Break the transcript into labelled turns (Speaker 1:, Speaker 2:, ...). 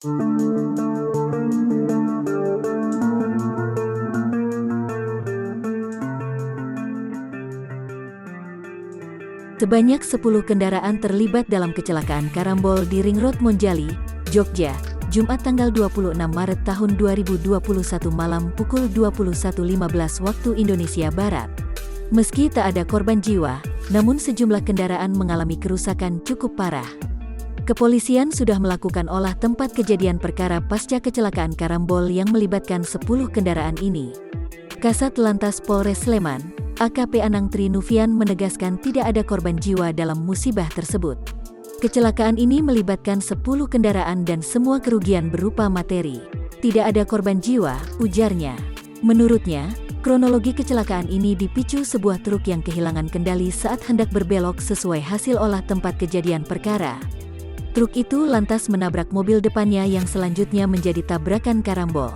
Speaker 1: Sebanyak 10 kendaraan terlibat dalam kecelakaan karambol di Ring Road Monjali, Jogja, Jumat tanggal 26 Maret tahun 2021 malam pukul 21.15 waktu Indonesia Barat. Meski tak ada korban jiwa, namun sejumlah kendaraan mengalami kerusakan cukup parah. Kepolisian sudah melakukan olah tempat kejadian perkara pasca kecelakaan karambol yang melibatkan 10 kendaraan ini. Kasat Lantas Polres Sleman, AKP Anang Trinuvian menegaskan tidak ada korban jiwa dalam musibah tersebut. Kecelakaan ini melibatkan 10 kendaraan dan semua kerugian berupa materi. Tidak ada korban jiwa, ujarnya. Menurutnya, kronologi kecelakaan ini dipicu sebuah truk yang kehilangan kendali saat hendak berbelok sesuai hasil olah tempat kejadian perkara. Truk itu lantas menabrak mobil depannya yang selanjutnya menjadi tabrakan karambol.